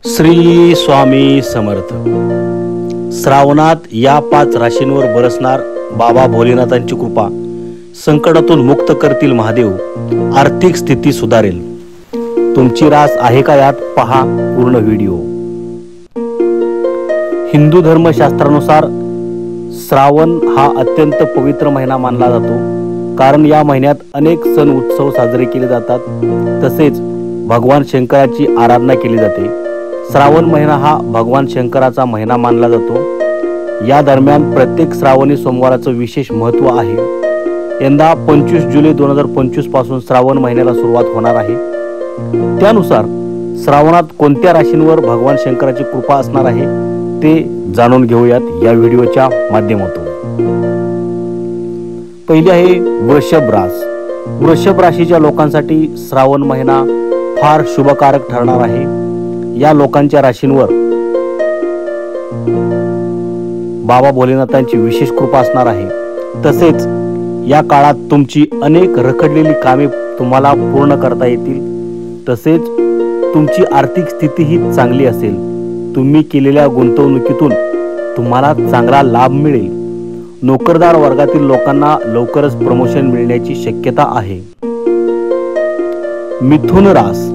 श्री स्वामी समर्थ। श्रावणात या 5 राशींवर बरसणार बाबा भोलेनाथांची कृपा। संकटातून मुक्त करतील महादेव, आर्थिक स्थिती सुधारेल। तुमची रास आहे का यात पहा पूर्ण व्हिडिओ। हिंदू धर्मशास्त्रानुसार श्रावण हा अत्यंत पवित्र महिना मानला जातो, कारण या महिन्यात अनेक सण उत्सव साजरे केले जातात, तसेच भगवान शंकराची आराधना केली जाते। श्रावण महिना हा भगवान शंकराचा महिना मानला जातो। या दरम्यान प्रत्येक श्रावणी सोमवाराचं विशेष महत्त्व आहे। यंदा 25 जुलै 2025 पासून श्रावण महिन्याला सुरुवात होणार आहे। त्यानुसार श्रावणात कोणत्या राशींवर भगवान शंकराची कृपा असणार आहे ते जाणून घेऊयात या व्हिडिओच्या माध्यमातून। पहिली आहे वृषभ रास। वृषभ राशीच्या लोकांसाठी श्रावण महिना फार शुभकारक ठरणार आहे। या लोकांच्या राशींवर बाबा भोलेनाथांची विशेष कृपा असणार आहे। तसेच या काळात तुमची अनेक रखडलेली कामे तुम्हाला पूर्ण करता येतील। तसेच तुमची आर्थिक स्थितीही चांगली असेल। तुम्ही केलेल्या गुंतवणुकीतून तुम्हाला चांगला लाभ मिळेल। नोकरदार वर्गातील लोकांना लवकरच प्रमोशन मिळण्याची शक्यता आहे। मिथुन रास।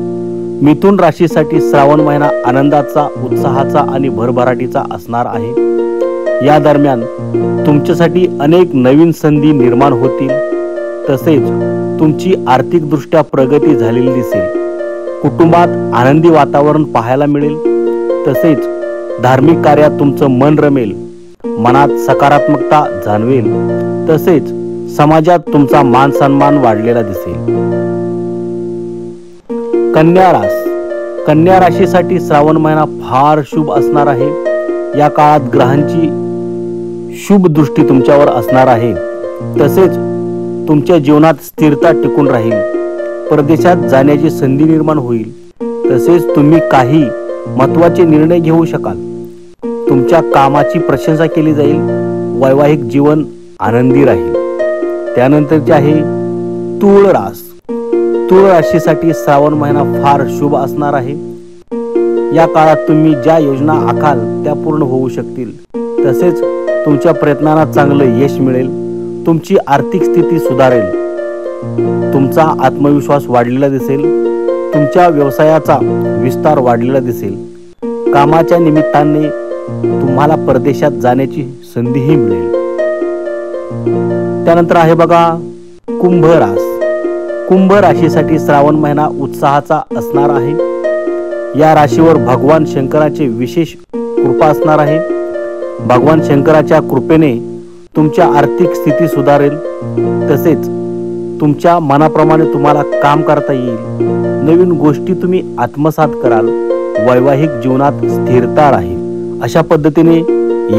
मिथुन राशीसाठी श्रावण महिना आनंदाचा, उत्साहाचा आणि भरभराटीचा असणार आहे। या दरम्यान तुमच्यासाठी अनेक नवीन संधी निर्माण होतील। तसेच तुमची आर्थिकदृष्ट्या प्रगती झालेली दिसेल। कुटुंबात आनंदी वातावरण पाहायला मिळेल। तसेच धार्मिक कार्यात तुमचं मन रमेल, मनात सकारात्मकता जाणवेल। तसेच समाजात तुमचा मान सन्मान वाढलेला दिसेल। कन्या रास। कन्या राशीसाठी श्रावण महिना फार शुभ असणार आहे। या काळात ग्रहांची शुभ दृष्टी तुमच्यावर असणार आहे। तसेच तुमच्या जीवनात स्थिरता टिकून राहील। परदेशात जाण्याची संधी निर्माण होईल। तसेच तुम्ही काही महत्त्वाचे निर्णय घेऊ शकाल। तुमच्या कामाची प्रशंसा केली जाईल। वैवाहिक जीवन आनंदी राहील। त्यानंतरचे आहे तुळ रास। तुळ राशीसाठी श्रावण महिना फार शुभ असणार आहे। या काळात तुम्ही ज्या योजना आखाल त्या पूर्ण होऊ शकतील। तसेच तुमच्या प्रयत्नांना चांगलं यश मिळेल। तुमची आर्थिक स्थिती सुधारेल। तुमचा आत्मविश्वास वाढलेला दिसेल। तुमच्या व्यवसायाचा विस्तार वाढलेला दिसेल। कामाच्या निमित्ताने तुम्हाला परदेशात जाण्याची संधीही मिळेल। त्यानंतर आहे बघा कुंभ रास। कुंभ राशीसाठी श्रावण महिना उत्साहाचा असणार आहे। या राशीवर भगवान शंकराची विशेष कृपा असणार आहे। भगवान शंकराच्या कृपेने तुमच्या आर्थिक स्थिती सुधारेल। तसेच तुमच्या मनाप्रमाणे तुम्हाला काम करता येईल। नवीन गोष्टी तुम्ही आत्मसात कराल। वैवाहिक जीवनात स्थिरता राहील। अशा पद्धतीने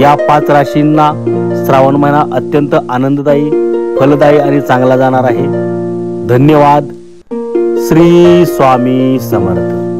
या 5 राशींना श्रावण महिना अत्यंत आनंददायी, फलदायी आणि चांगला जाणार आहे। धन्यवाद। श्री स्वामी समर्थ।